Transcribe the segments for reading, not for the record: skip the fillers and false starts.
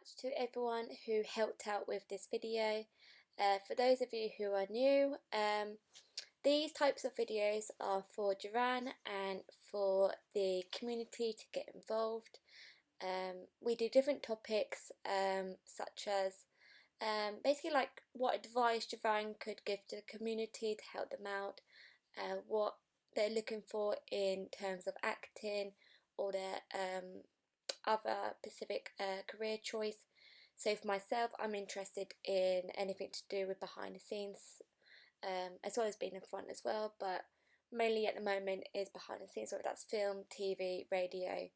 much to everyone who helped out with this video. For those of you who are new, these types of videos are for Joivan and for the community to get involved. We do different topics such as basically like what advice Joivan could give to the community to help them out, what they're looking for in terms of acting or their other specific career choice. So for myself, I'm interested in anything to do with behind the scenes, as well as being in front as well, but mainly at the moment is behind the scenes, whether that's film, TV, radio,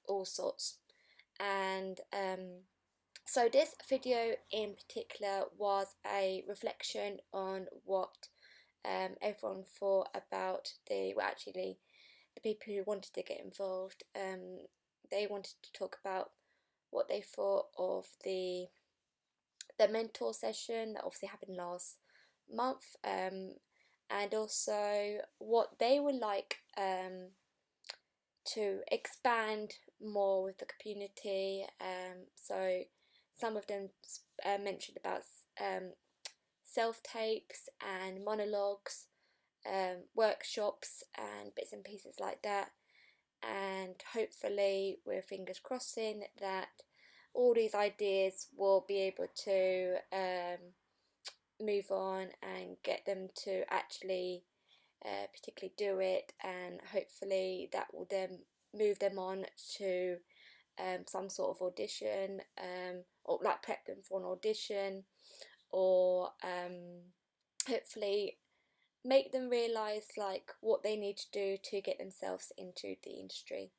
all sorts. And so this video in particular was a reflection on what everyone thought about the people who wanted to get involved. They wanted to talk about what they thought of the mentor session that obviously happened last month, and also what they would like to expand more with the community. So some of them mentioned about self-tapes and monologues, workshops and bits and pieces like that. And hopefully we're fingers crossing that all these ideas will be able to move on and get them to actually particularly do it, and hopefully that will then move them on to some sort of audition, or like prep them for an audition, or hopefully make them realise like what they need to do to get themselves into the industry.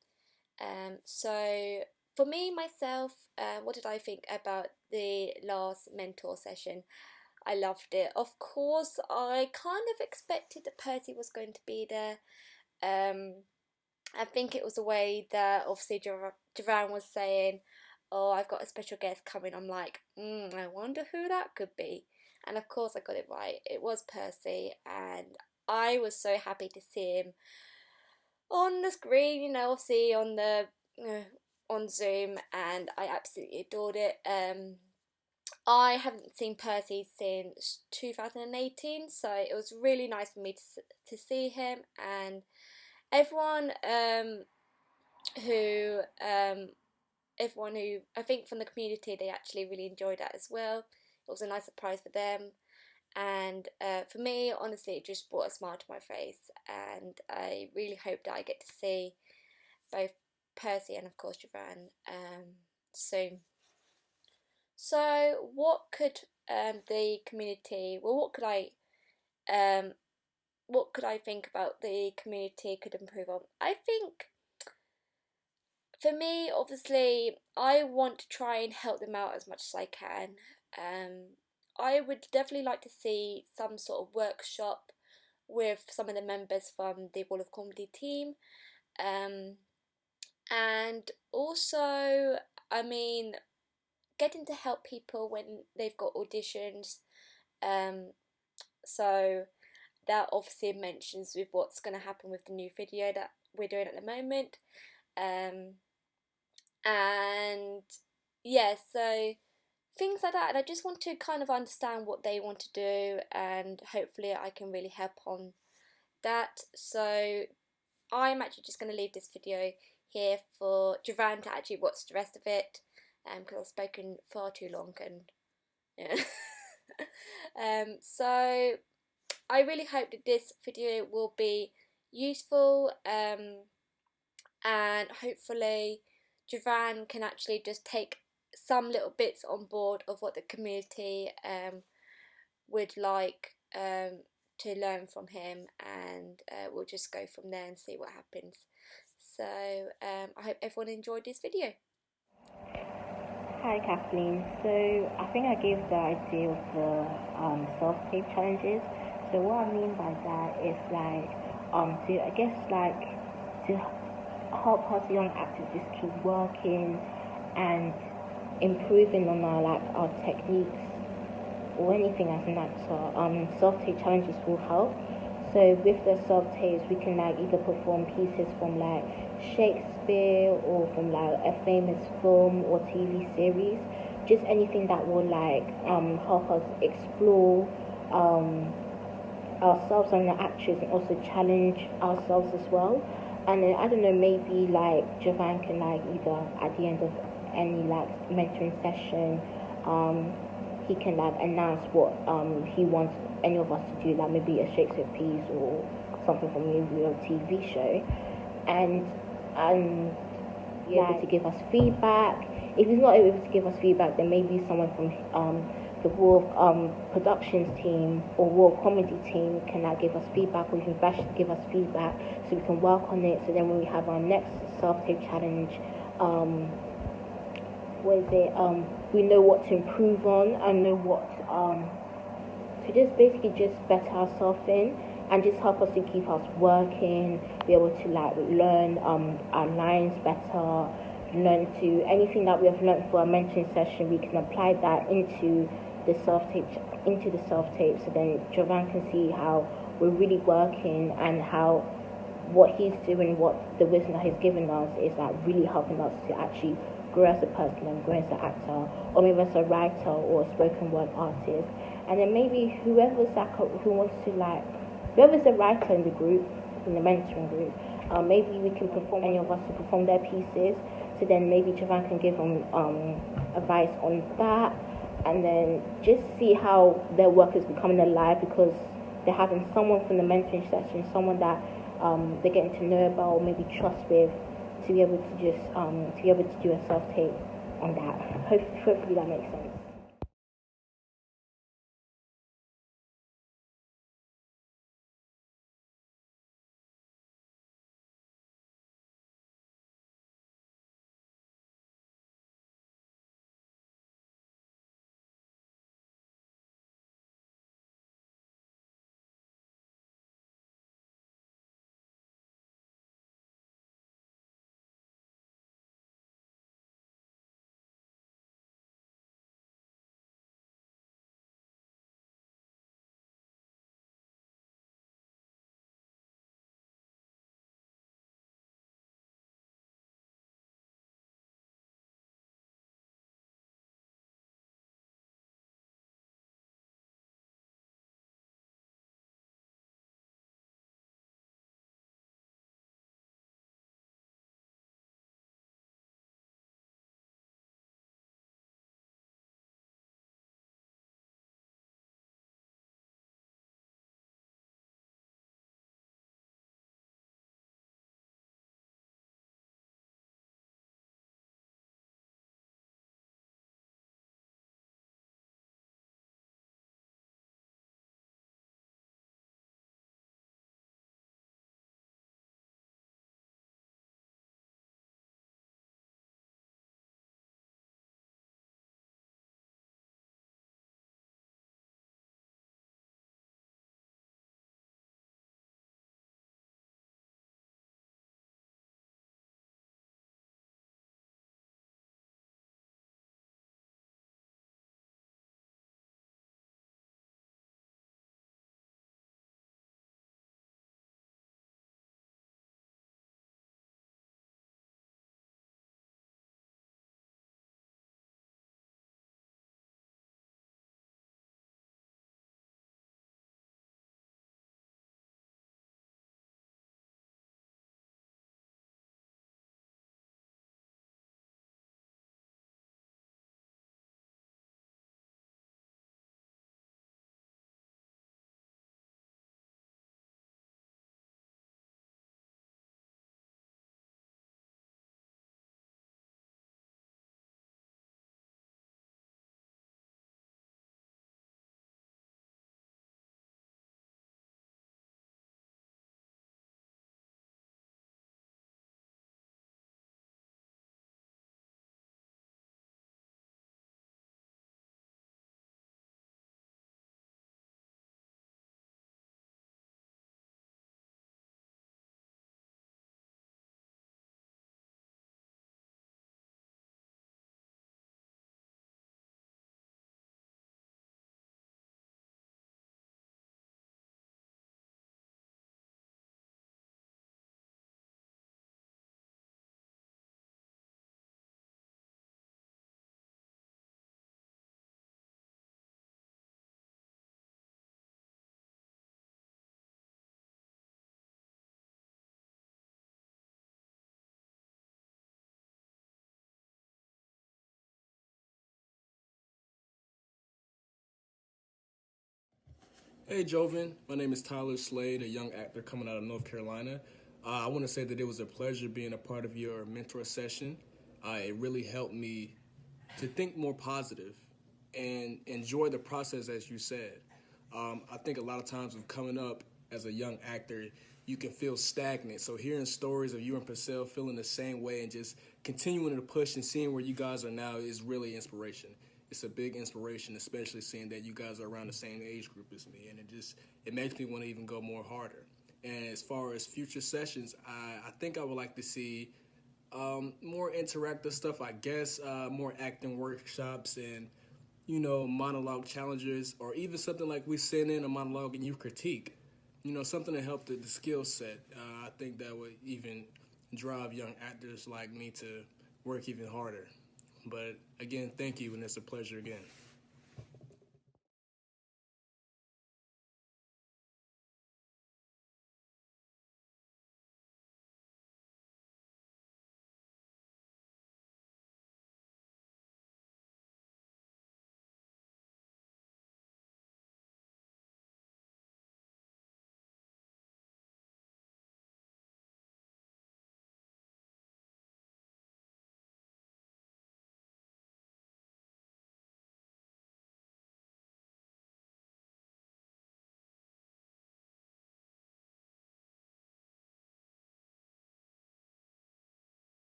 So for me myself, what did I think about the last mentor session? I loved it. Of course, I kind of expected that Percy was going to be there. I think it was the way that obviously Joivan was saying, oh, I've got a special guest coming. I'm like, I wonder who that could be. And of course I got it right. It was Percy, and I was so happy to see him on the screen, you know, obviously on the on Zoom, and I absolutely adored it. I haven't seen Percy since 2018, so it was really nice for me to see him, and everyone who I think from the community, they actually really enjoyed that as well. It was a nice surprise for them, and for me, honestly, it just brought a smile to my face, and I really hope that I get to see both Percy and of course Joivan soon. So what could the community, well, what could I think about the community could improve on? I think for me, obviously, I want to try and help them out as much as I can. I would definitely like to see some sort of workshop with some of the members from the Wall of Comedy team. And also, I mean, getting to help people when they've got auditions. So that obviously mentions with what's going to happen with the new video that we're doing at the moment. And yeah, so things like that, and I just want to kind of understand what they want to do, and hopefully I can really help on that. So I'm actually just going to leave this video here for Joivan to actually watch the rest of it, because I've spoken far too long, and yeah. So I really hope that this video will be useful, and hopefully Joivan can actually just take some little bits on board of what the community would like to learn from him, and we'll just go from there and see what happens. So I hope everyone enjoyed this video. Hi Kathleen, so I think I gave the idea of the self-tape challenges. So what I mean by that is like to help us young actors just keep working and improving on our techniques or anything as an actor. Self-tape challenges will help. So with the self-tapes, we can like either perform pieces from like Shakespeare or from like a famous film or TV series, just anything that will like help us explore um, ourselves and the actors and also challenge ourselves as well. And then I don't know, maybe like Joivan can like either at the end of any like mentoring session, he can like announce what he wants any of us to do, like maybe a Shakespeare piece or something from maybe a TV show, and be able to give us feedback. If he's not able to give us feedback, then maybe someone from the Raw productions team or Raw comedy team can like give us feedback, or even Bash to give us feedback so we can work on it. So then when we have our next self-tape challenge, we know what to improve on and know what to just basically just better ourselves in and just help us to keep us working, be able to like learn our lines better, learn to anything that we have learned for a mentoring session, we can apply that into the self tape so then Joivan can see how we're really working and how what he's doing, what the wisdom that he's given us is like really helping us to actually grow as a person and grow as an actor, or maybe as a writer or a spoken word artist. And then maybe whoever's a writer in the group, in the mentoring group, maybe we can perform any of us to perform their pieces. So then maybe Joivan can give them advice on that, and then just see how their work is becoming alive because they're having someone from the mentoring session, someone that they're getting to know about or maybe trust with, to be able to do a self tape on that. Hopefully that makes sense. Hey Joivan, my name is Tyler Slade, a young actor coming out of North Carolina. I want to say that it was a pleasure being a part of your mentor session. It really helped me to think more positive and enjoy the process, as you said. I think a lot of times with coming up as a young actor, you can feel stagnant. So hearing stories of you and Percelle feeling the same way and just continuing to push and seeing where you guys are now is really inspiration. It's a big inspiration, especially seeing that you guys are around the same age group as me, and it makes me want to even go more harder. And as far as future sessions, I think I would like to see more interactive stuff, I guess, more acting workshops and monologue challenges, or even something like we send in a monologue and you critique. Something to help the skill set. I think that would even drive young actors like me to work even harder. But again, thank you, and it's a pleasure again.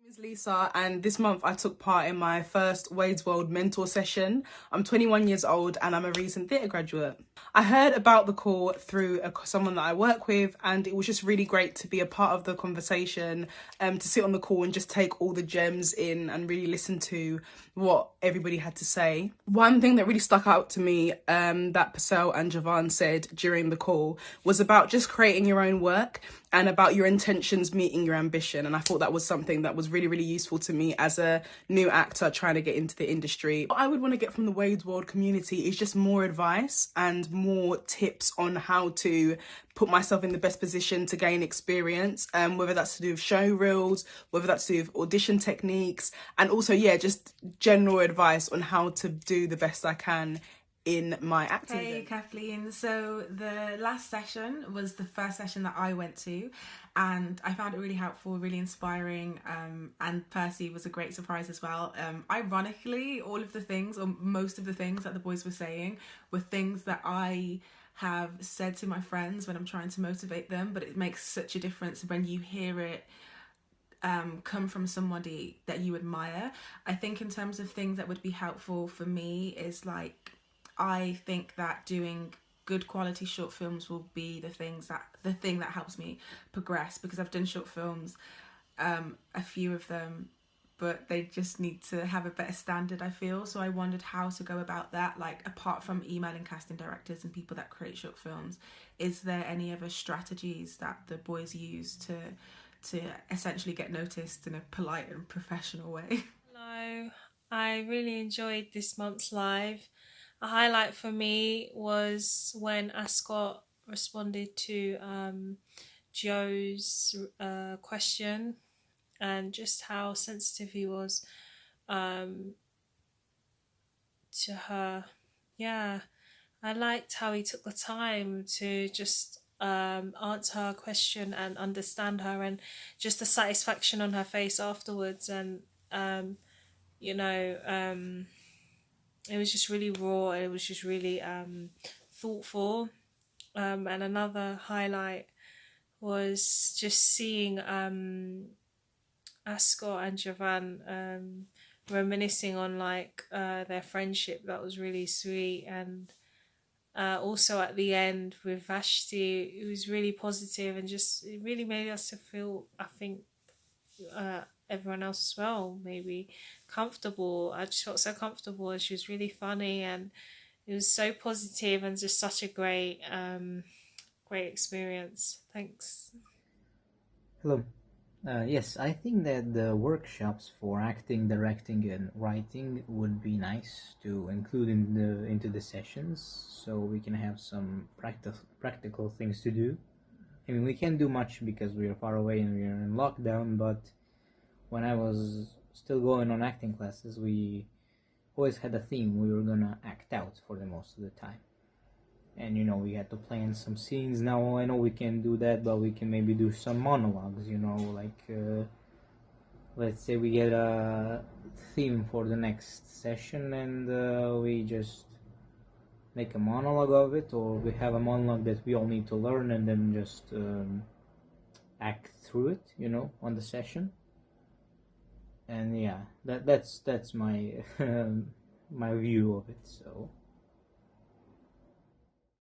My name is Lisa, and this month I took part in my first Wade's World mentor session. I'm 21 years old and I'm a recent theatre graduate. I heard about the call through someone that I work with, and it was just really great to be a part of the conversation, to sit on the call and just take all the gems in and really listen to what everybody had to say. One thing that really stuck out to me, that Percelle and Joivan said during the call, was about just creating your own work and about your intentions meeting your ambition. And I thought that was something that was really, really useful to me as a new actor trying to get into the industry. What I would want to get from the Wade's World community is just more advice and more tips on how to put myself in the best position to gain experience, whether that's to do with show reels, whether that's to do with audition techniques, and also, yeah, just general advice on how to do the best I can in my acting. Hey Kathleen, so the last session was the first session that I went to, and I found it really helpful, really inspiring, and Percy was a great surprise as well. Ironically, all of the things, or most of the things that the boys were saying, were things that I have said to my friends when I'm trying to motivate them, but it makes such a difference when you hear it come from somebody that you admire. I think in terms of things that would be helpful for me is like, I think that doing good quality short films will be the thing that helps me progress, because I've done short films, a few of them, but they just need to have a better standard, I feel. So I wondered how to go about that, like apart from emailing casting directors and people that create short films, is there any other strategies that the boys use to essentially get noticed in a polite and professional way? Hello, I really enjoyed this month's live. A highlight for me was when Ascott responded to Joe's question, and just how sensitive he was to her. Yeah, I liked how he took the time to just answer her question and understand her, and just the satisfaction on her face afterwards. And you know, it was just really raw. It was just really thoughtful. And another highlight was just seeing Ascott and Joivan reminiscing on like their friendship. That was really sweet. And also at the end with Vashti, it was really positive, and just it really made us to feel, I think, everyone else as well, maybe comfortable. I just felt so comfortable, and she was really funny, and it was so positive, and just such a great experience. Thanks. Hello. Yes, I think that the workshops for acting, directing, and writing would be nice to include into the sessions, so we can have some practical things to do. I mean, we can't do much because we are far away and we are in lockdown. But when I was still going on acting classes, we always had a theme we were gonna act out for the most of the time. And we had to plan some scenes. Now I know we can do that, but we can maybe do some monologues, like let's say we get a theme for the next session, and we just make a monologue of it, or we have a monologue that we all need to learn and then just act through it, on the session. And yeah, that's my my view of it. So